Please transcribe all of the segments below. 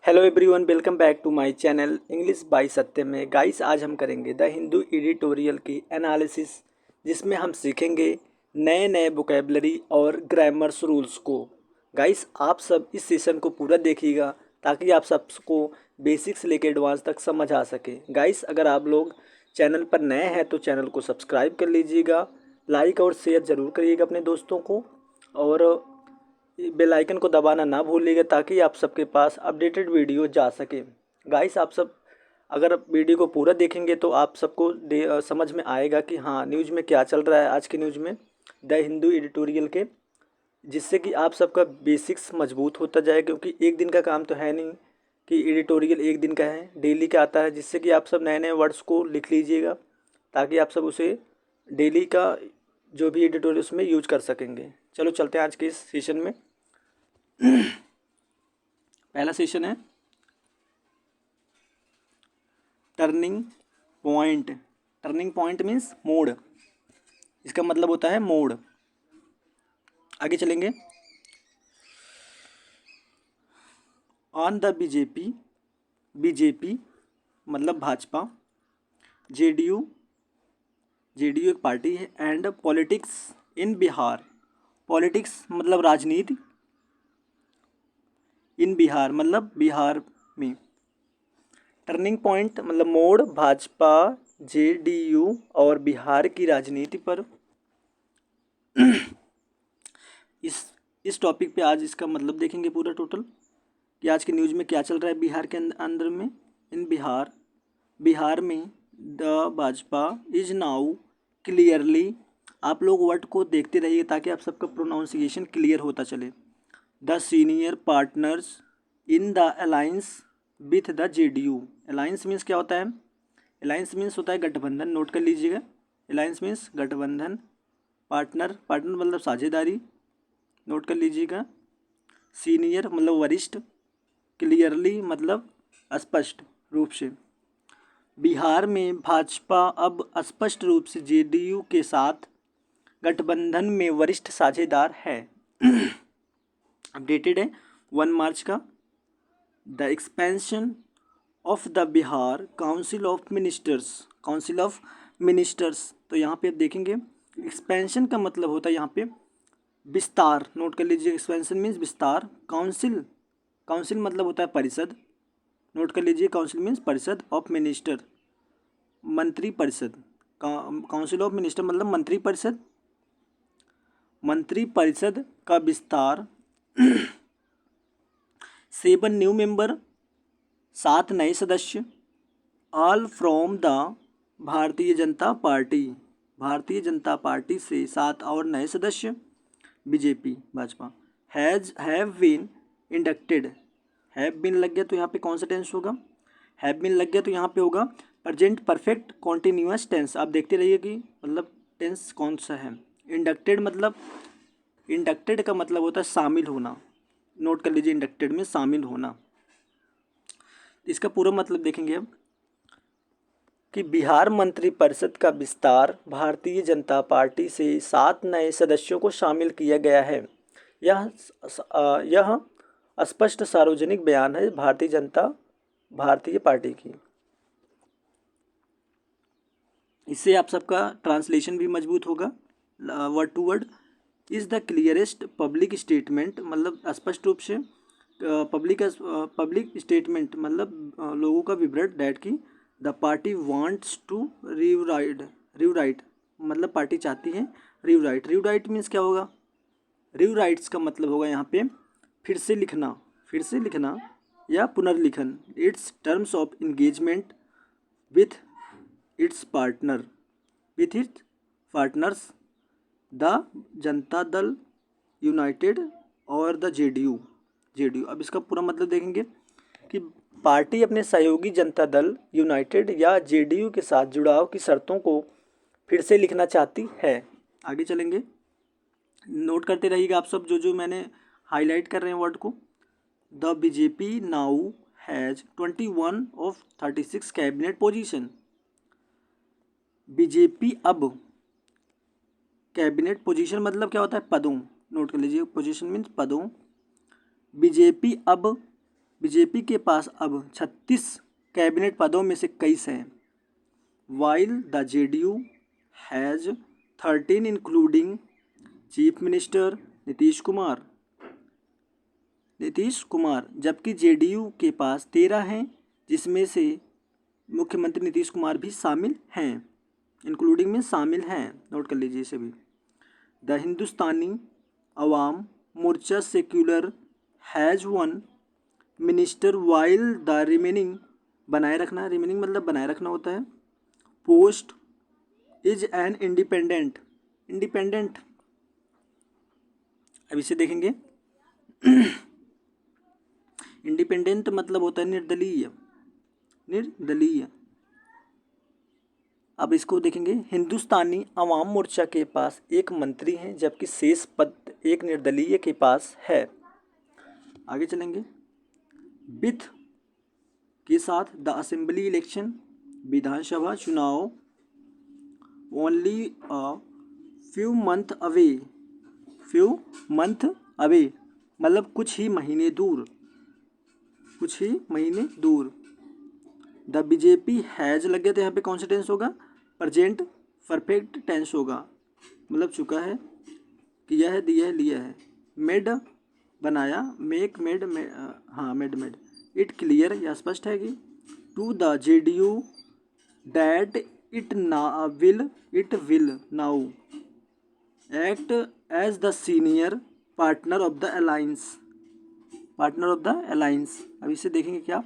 Hello everyone, welcome back to my channel English by Satyam में। Guys, आज हम करेंगे द हिंदू एडिटोरियल की एनालिसिस, जिसमें हम सीखेंगे नए नए वोकेबलरी और ग्रामर्स रूल्स को। गाइस, आप सब इस सेशन को पूरा देखिएगा ताकि आप सबको बेसिक से लेकर एडवांस तक समझ आ सके। गाइस, अगर आप लोग चैनल पर नए हैं तो चैनल को सब्सक्राइब कर लीजिएगा, लाइक और शेयर ज़रूर करिएगा अपने दोस्तों को, और बेल आइकन को दबाना ना भूलिएगा ताकि आप सबके पास अपडेटेड वीडियो जा सके। गाइस, आप सब अगर वीडियो को पूरा देखेंगे तो आप सबको समझ में आएगा कि हाँ, न्यूज़ में क्या चल रहा है आज की न्यूज़ में द हिंदू एडिटोरियल के, जिससे कि आप सबका बेसिक्स मजबूत होता जाए। क्योंकि एक दिन का काम तो है नहीं कि एडिटोरियल एक दिन का है, डेली का आता है, जिससे कि आप सब नए नए वर्ड्स को लिख लीजिएगा ताकि आप सब उसे डेली का जो भी एडिटोरियल उसमें यूज कर सकेंगे। चलो चलते हैं आज के इस सेशन में। पहला सेशन है turning point. Turning point means मोड़, इसका मतलब होता है मोड़। आगे चलेंगे। ऑन द बीजेपी, बीजेपी मतलब भाजपा, जेडीयू, जेडीयू एक पार्टी है, and politics in Bihar. Politics मतलब राजनीति, इन बिहार मतलब बिहार में। टर्निंग पॉइंट मतलब मोड़, भाजपा, जेडीयू और बिहार की राजनीति पर। इस टॉपिक पे आज इसका मतलब देखेंगे पूरा टोटल कि आज के न्यूज़ में क्या चल रहा है बिहार के अंदर में। इन बिहार, बिहार में the Bhajpa is now clearly. आप लोग वर्ड को देखते रहिए ताकि आप सबका प्रोनाउंसिएशन क्लियर होता चले। The senior partners in the alliance with the JDU. Alliance means क्या होता है? अलायंस मीन्स होता है गठबंधन, नोट कर लीजिएगा। अलायंस मीन्स गठबंधन। पार्टनर, पार्टनर मतलब साझेदारी, नोट कर लीजिएगा। सीनियर मतलब वरिष्ठ। क्लियरली मतलब स्पष्ट रूप से। बिहार में भाजपा अब स्पष्ट रूप से जेडीयू के साथ गठबंधन में वरिष्ठ साझेदार है। अपडेटेड है 1 मार्च का। The expansion of the Bihar council of ministers, council of ministers. तो यहाँ पे आप देखेंगे एक्सपेंशन का मतलब होता है यहाँ पे विस्तार, नोट कर लीजिए। एक्सपेंशन मीन्स विस्तार। काउंसिल, काउंसिल मतलब होता है परिषद, नोट कर लीजिए। काउंसिल मीन्स परिषद ऑफ मिनिस्टर, मंत्री परिषद। काउंसिल ऑफ मिनिस्टर मतलब मंत्री परिषद, मंत्री परिषद का विस्तार। 7 न्यू मेंबर, 7 नए सदस्य, all from the Bharatiya Janata party, Bharatiya Janata party से 7 और नए सदस्य। BJP Bhajpa have been inducted. Have been लग गया तो यहाँ पे कौन सा टेंस होगा? हैव बीन लग गया तो यहाँ पे होगा प्रेजेंट परफेक्ट कॉन्टिन्यूअस टेंस। आप देखते रहिए कि मतलब टेंस कौन सा है। इंडक्टेड मतलब, इंडक्टेड का मतलब होता है शामिल होना, नोट कर लीजिए। इंडक्टेड में शामिल होना। इसका पूरा मतलब देखेंगे अब कि बिहार मंत्रिपरिषद का विस्तार, भारतीय जनता पार्टी से 7 नए सदस्यों को शामिल किया गया है। यह स्पष्ट सार्वजनिक बयान है भारतीय पार्टी की। इससे आप सबका ट्रांसलेशन भी मजबूत होगा। Word to word is the clearest public statement, मतलब स्पष्ट रूप से पब्लिक स्टेटमेंट मतलब लोगों का विवरण डैट की द पार्टी वांट्स टू रिवराइट मतलब पार्टी चाहती है रिवराइट। रिवराइट मीन्स क्या होगा? रिवराइट्स का मतलब होगा यहाँ पे फिर से लिखना, फिर से लिखना या पुनर्लिखन। Its terms of engagement with its partner, with its partners the Janata Dal United और द जेडीयू। जेडीयू, अब इसका पूरा मतलब देखेंगे कि पार्टी अपने सहयोगी जनता दल यूनाइटेड या जेडीयू के साथ जुड़ाव की शर्तों को फिर से लिखना चाहती है। आगे चलेंगे, नोट करते रहिएगा आप सब जो जो मैंने हाईलाइट कर रहे हैं वर्ड को। The BJP now has 21 of 36 cabinet position. BJP अब, कैबिनेट पोजीशन मतलब क्या होता है? पदों, नोट कर लीजिए। पोजीशन मीन्स पदों। बीजेपी अब बीजेपी के पास अब 36 कैबिनेट पदों में से 21 हैं, while the JDU has 13 including chief minister Nitish Kumar, जबकि जेडीयू के पास 13 हैं, जिसमें से मुख्यमंत्री नीतीश कुमार भी शामिल हैं। इंक्लूडिंग में शामिल हैं, नोट कर लीजिए इसे भी। The Hindustani Awam Morcha Secular has 1 minister while the remaining, बनाए रखना, रिमेनिंग मतलब बनाए रखना होता है, पोस्ट इज एन इंडिपेंडेंट, अब इसे देखेंगे। इंडिपेंडेंट मतलब होता है निर्दलीय। अब इसको देखेंगे, हिंदुस्तानी अवाम मोर्चा के पास एक मंत्री हैं, जबकि शेष पद एक निर्दलीय के पास है। आगे चलेंगे। विथ के साथ द असेंबली इलेक्शन, विधानसभा चुनाव only a few month away, मतलब कुछ ही महीने दूर। द बीजेपी हैज़ लग गया तो यहाँ पे कौन सा टेंस होगा, प्रेजेंट परफेक्ट टेंस होगा, मतलब चुका है, किया है, दिया है, लिया है। मेड बनाया, make made, made it clear, यह स्पष्ट है कि to the JDU that it will now act as the senior partner of the alliance. अब इसे देखेंगे क्या।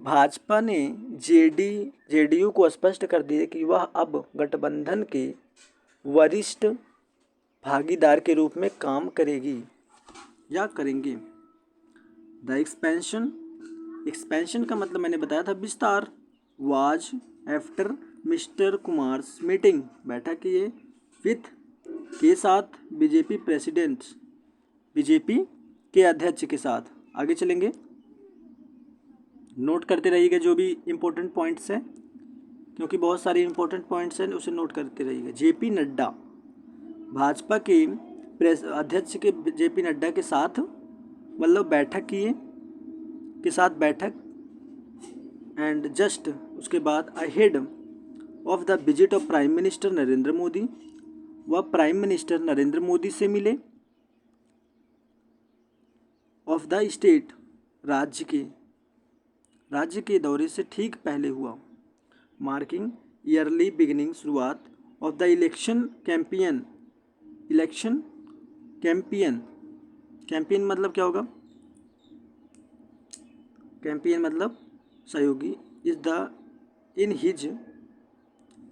भाजपा ने जेडीयू को स्पष्ट कर दिया कि वह अब गठबंधन के वरिष्ठ भागीदार के रूप में काम करेगी या करेंगे। द एक्सपेंशन का मतलब मैंने बताया था विस्तार। Was after mister Kumars meeting, बैठक किए विथ के साथ बीजेपी के अध्यक्ष के साथ। आगे चलेंगे, नोट करते रहिएगा जो भी इम्पोर्टेंट पॉइंट्स हैं, क्योंकि बहुत सारे इम्पोर्टेंट पॉइंट्स हैं, उसे नोट करते रहिएगा। जेपी नड्डा, भाजपा के अध्यक्ष के जेपी नड्डा के साथ मतलब बैठक किए के साथ बैठक, एंड जस्ट उसके बाद ahead of the visit of prime minister Narendra Modi, वह प्राइम मिनिस्टर नरेंद्र मोदी से मिले। ऑफ द स्टेट, राज्य के दौरे से ठीक पहले हुआ। मार्किंग ईयरली बिगिनिंग, शुरुआत ऑफ द इलेक्शन कैंपेन मतलब क्या होगा, कैंपेन मतलब सहयोगी, is the in his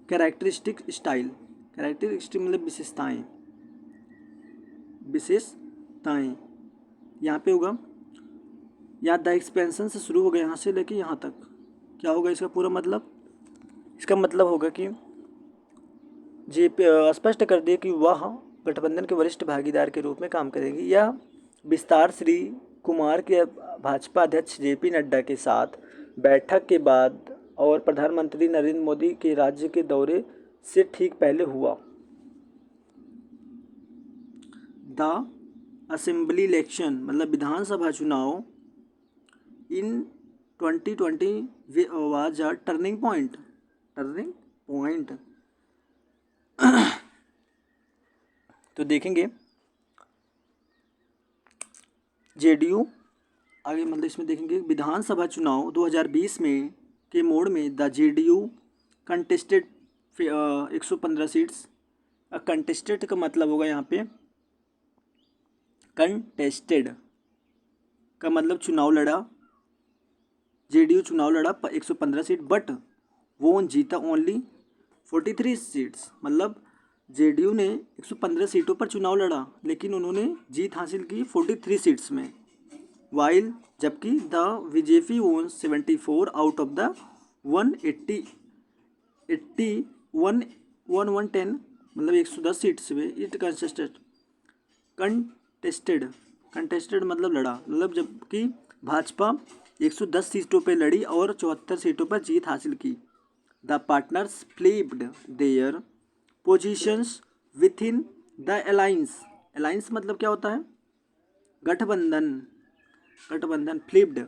characteristic style, characteristic मतलब विशेषताएं यहाँ पे होगा। यहाँ द एक्सपेंशन से शुरू होगा, यहाँ से लेके यहाँ तक क्या होगा इसका पूरा मतलब, इसका मतलब होगा कि स्पष्ट कर दिए कि वह गठबंधन के वरिष्ठ भागीदार के रूप में काम करेगी। यह विस्तार श्री कुमार के भाजपा अध्यक्ष जेपी नड्डा के साथ बैठक के बाद और प्रधानमंत्री नरेंद्र मोदी के राज्य के दौरे से ठीक पहले हुआ। द असेंबली इलेक्शन मतलब विधानसभा चुनाव इन 2020 वाज अ टर्निंग पॉइंट तो देखेंगे जेडीयू आगे, मतलब इसमें देखेंगे विधानसभा चुनाव 2020 में के मोड़ में the JDU contested 115 seats. Contested का मतलब होगा यहाँ पे, कंटेस्टेड का मतलब चुनाव लड़ा, जेडीयू चुनाव लड़ा 115 सीट, बट वो जीता ओनली 43 सीट्स, मतलब जेडीयू ने 115 सीटों पर चुनाव लड़ा लेकिन उन्होंने जीत हासिल की 43 सीट्स में। वाइल जबकि द बीजेपी वोन 74 आउट ऑफ द 110 मतलब 110 सीट्स में। इट कंटेस्टेड मतलब लड़ा, मतलब जबकि भाजपा 110 सीटों पर लड़ी और 74 सीटों पर जीत हासिल की। The partners flipped their positions within the alliance मतलब क्या होता है, गठबंधन। गठबंधन फ्लिप्ड,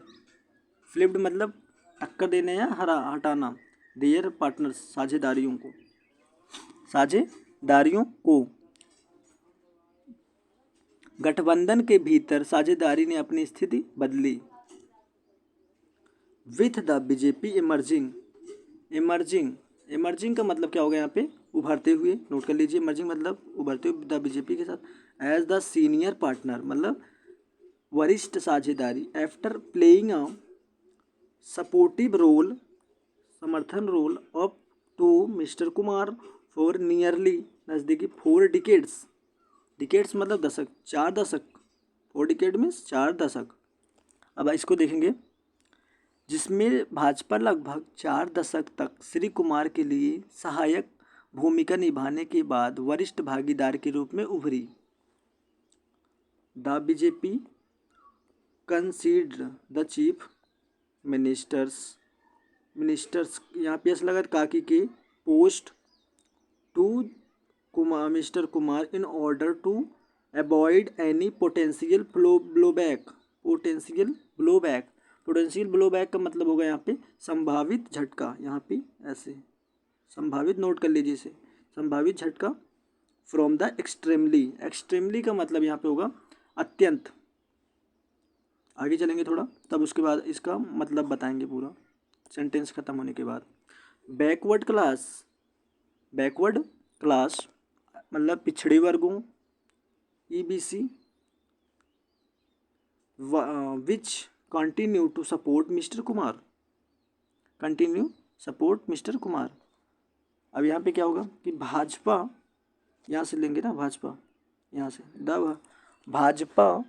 फ्लिप्ड मतलब टक्कर देने या हटाना, देयर पार्टनर्स साझेदारियों को। गठबंधन के भीतर साझेदारी ने अपनी स्थिति बदली। With the BJP emerging, emerging का मतलब क्या होगा यहाँ पे, उभरते हुए, नोट कर लीजिए, इमर्जिंग मतलब उभरते हुए द बीजेपी के साथ एज द सीनियर पार्टनर मतलब वरिष्ठ साझेदारी। After playing a supportive role, समर्थन role up to mister Kumar for nearly, नज़दीकी 4 डिकेड्स, डिकेड्स मतलब दशक, 4 दशक, 4 डिकेड मीन्स 4 दशक। अब इसको देखेंगे, जिसमें भाजपा लगभग 4 दशक तक श्री कुमार के लिए सहायक भूमिका निभाने के बाद वरिष्ठ भागीदार के रूप में उभरी। The BJP consider the chief ministers यहाँ पे ऐसा लगा काकी के post to mister Kumar in order to avoid any potential blowback का मतलब होगा यहाँ पे संभावित झटका, यहाँ पे ऐसे संभावित, नोट कर लीजिए इसे, संभावित झटका फ्रॉम द एक्सट्रीमली का मतलब यहाँ पे होगा अत्यंत। आगे चलेंगे थोड़ा, तब उसके बाद इसका मतलब बताएंगे पूरा सेंटेंस खत्म होने के बाद। बैकवर्ड क्लास मतलब पिछड़े वर्गों, EBC which continue to support mister Kumar. अब यहाँ पे क्या होगा कि भाजपा, यहाँ से लेंगे ना, भाजपा यहाँ से भाजपा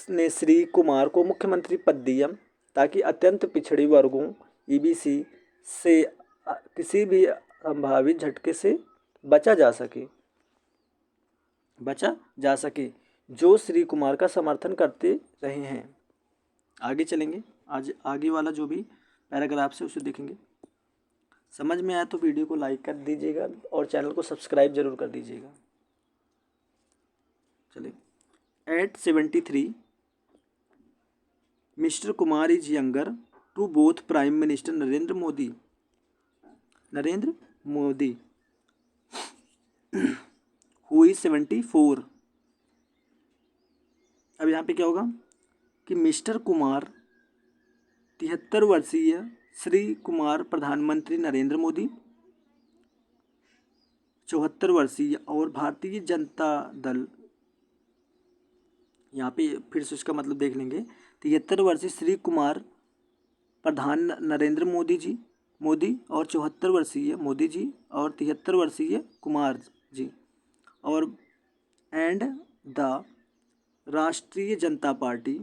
ने श्री कुमार को मुख्यमंत्री पद दिया ताकि अत्यंत पिछड़ी वर्गों EBC से किसी भी संभावित झटके से बचा जा सके जो श्री कुमार का समर्थन करते रहे हैं। आगे चलेंगे, आज आगे वाला जो भी पैराग्राफ से उसे देखेंगे। समझ में आया तो वीडियो को लाइक कर दीजिएगा और चैनल को सब्सक्राइब जरूर कर दीजिएगा। चलिए, at 73 mister Kumar is younger to both prime minister Narendra Modi who is 74। अब यहाँ पे क्या होगा कि मिस्टर कुमार 73 वर्षीय श्री कुमार प्रधानमंत्री नरेंद्र मोदी 74 वर्षीय और भारतीय जनता दल, यहाँ पे फिर से उसका मतलब देख लेंगे, 73 वर्षीय श्री कुमार प्रधान नरेंद्र मोदी और 74 वर्षीय मोदी जी और 73 वर्षीय कुमार जी, और एंड द राष्ट्रीय जनता पार्टी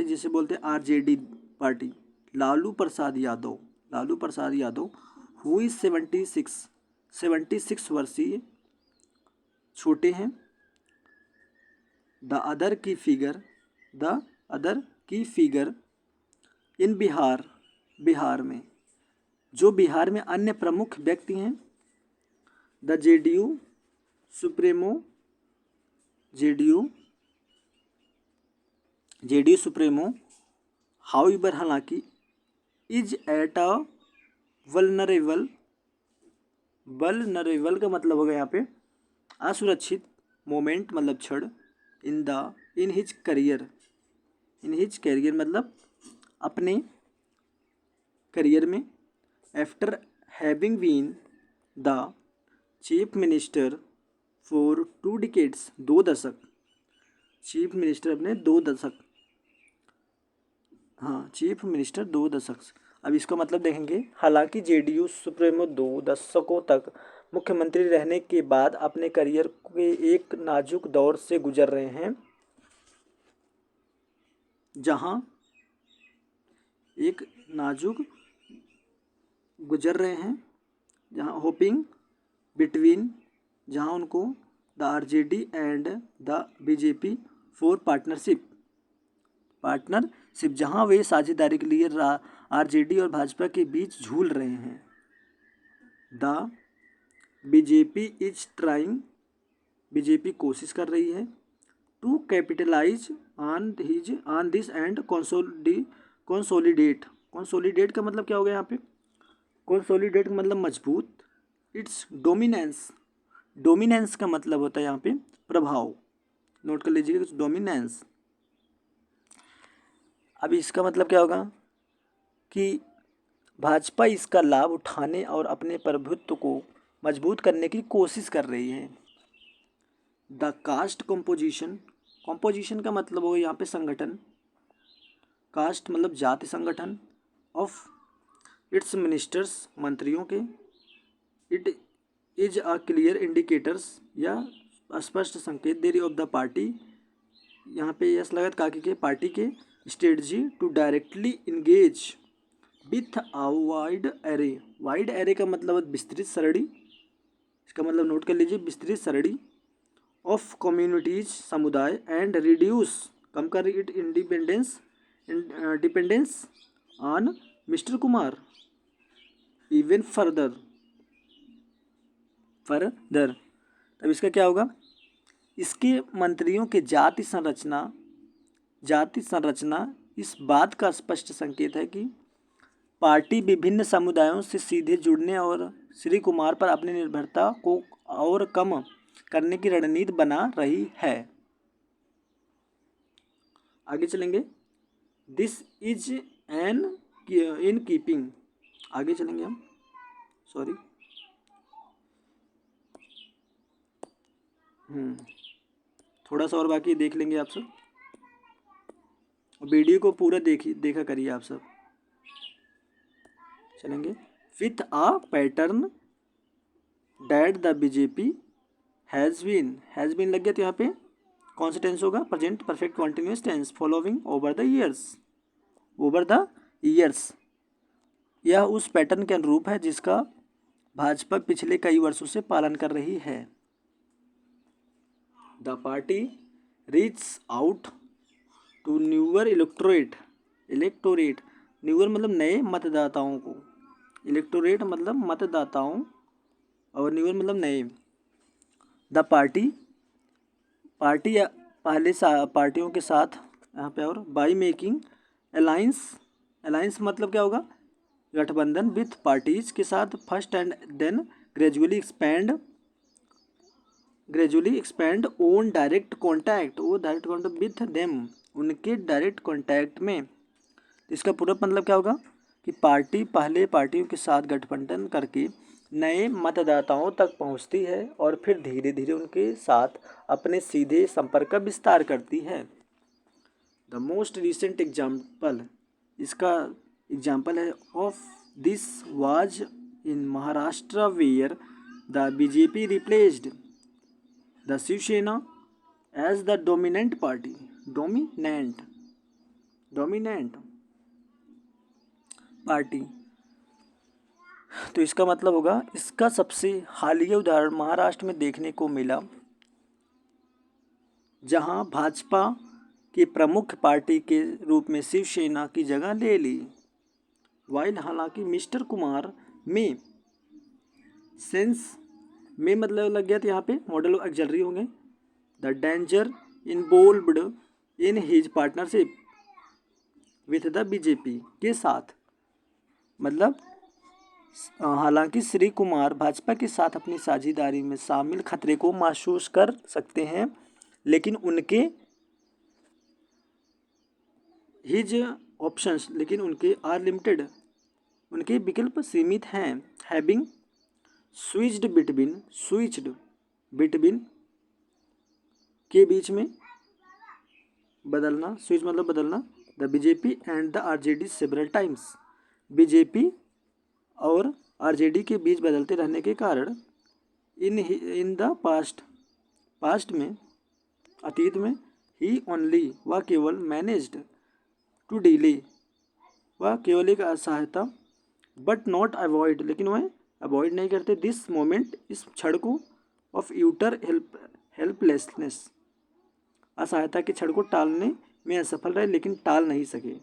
जिसे बोलते हैं RJD party, Lalu Prasad Yadav who is 76 वर्षीय छोटे हैं। द अदर की फिगर इन बिहार में, जो बिहार में अन्य प्रमुख व्यक्ति हैं। द जेडीयू सुप्रीमो हाउएवर हालांकि इज एट अ वल्नरेबल का मतलब होगा यहाँ पे असुरक्षित मोमेंट मतलब क्षण इन हिज करियर मतलब अपने करियर में। After having been the chief minister for 2 decades, 2 दशक, चीफ मिनिस्टर अपने 2 दशक, हाँ चीफ मिनिस्टर 2 दशक। अब इसका मतलब देखेंगे, हालांकि जेडीयू सुप्रीमो 2 दशकों तक मुख्यमंत्री रहने के बाद अपने करियर के एक नाजुक दौर से गुजर रहे हैं, जहां होपिंग बिटवीन, जहां उनको the RJD and the BJP for partnership, जहां वे साझेदारी के लिए RJD और भाजपा के बीच झूल रहे हैं। The BJP is trying, BJP कोशिश कर रही है to capitalise on this and consolidate का मतलब क्या हो गया यहाँ पे? कंसोलिडेट का मतलब मजबूत। इट्स डोमिनेंस का मतलब होता है यहाँ पे प्रभाव। नोट कर लीजिएगा डोमिनेंस। अब इसका मतलब क्या होगा कि भाजपा इसका लाभ उठाने और अपने प्रभुत्व को मजबूत करने की कोशिश कर रही है। द कास्ट कंपोजिशन का मतलब होगा यहाँ पे संगठन। कास्ट मतलब जाति संगठन ऑफ इट्स मिनिस्टर्स, मंत्रियों के। It is a clear indicators या स्पष्ट संकेत दे रही ऑफ द पार्टी, यहाँ पे यस लगत काकी के पार्टी के strategy to directly engage with a wide array का मतलब विस्तृत सरणी। इसका मतलब नोट कर लीजिए विस्तृत सरणी ऑफ कम्युनिटीज, समुदाय एंड रिड्यूस कम कर it dependence on mister Kumar even further. तब इसका क्या होगा? इसके मंत्रियों के जाति संरचना इस बात का स्पष्ट संकेत है कि पार्टी विभिन्न समुदायों से सीधे जुड़ने और श्री कुमार पर अपनी निर्भरता को और कम करने की रणनीति बना रही है। आगे चलेंगे। This is an in keeping, आगे चलेंगे हम, सॉरी थोड़ा सा और बाकी देख लेंगे आप सब। वीडियो को पूरा देखा करिए आप सब। चलेंगे। With a pattern that the BJP has been लग गया तो यहाँ पे कौन सा टेंस होगा? Present perfect continuous tense following over the years. यह उस पैटर्न के अनुरूप है जिसका भाजपा पिछले कई वर्षों से पालन कर रही है। The party reach out to newer electorate. Newer मतलब नए मतदाताओं को, इलेक्टोरेट मतलब मतदाताओं और न्यूअर मतलब नए। द पार्टी पहले पार्टियों के साथ यहाँ पे, और बाई मेकिंग अलाइंस मतलब क्या होगा? गठबंधन विथ पार्टीज के साथ first and then gradually expand own direct contact with them, उनके डायरेक्ट कॉन्टैक्ट में। इसका पूरा मतलब क्या होगा कि पार्टी पहले पार्टियों के साथ गठबंधन करके नए मतदाताओं तक पहुंचती है और फिर धीरे धीरे उनके साथ अपने सीधे संपर्क का विस्तार करती है। द मोस्ट रिसेंट एग्जाम्पल, इसका एग्जाम्पल है of this was in Maharashtra where the BJP replaced the Shiv Sena as the dominant party. Dominant party, तो इसका मतलब होगा, इसका सबसे हालिया उदाहरण महाराष्ट्र में देखने को मिला जहां भाजपा की प्रमुख पार्टी के रूप में शिवसेना की जगह ले ली। वाइल हालांकि मिस्टर कुमार में सेंस में मतलब लग गया तो यहाँ पे मॉडल ऑफ एक्जलरी होंगे। The danger involved in his partnership with the BJP के साथ, मतलब हालांकि श्री कुमार भाजपा के साथ अपनी साझेदारी में शामिल खतरे को महसूस कर सकते हैं, लेकिन उनके आर लिमिटेड, उनके विकल्प सीमित हैं। हैविंग स्विच्ड बिटवीन के बीच में बदलना, स्विच मतलब बदलना, the BJP and the RJD several times, BJP और आरजेडी के बीच बदलते रहने के कारण इन द पास्ट में, अतीत में, ही ओनली वह केवल मैनेज्ड टू डिले, वह केवल एक असहायता, बट नॉट अवॉइड, लेकिन वह अवॉइड नहीं करते, दिस मोमेंट, इस क्षण को, ऑफ यूटर हेल्पलेसनेस, असहायता के क्षण को टालने में असफल रहे लेकिन टाल नहीं सके।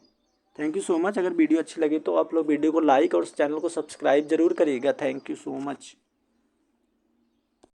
Thank you so much. अगर वीडियो अच्छी लगे तो आप लोग वीडियो को लाइक और चैनल को सब्सक्राइब जरूर करिएगा। Thank you so much.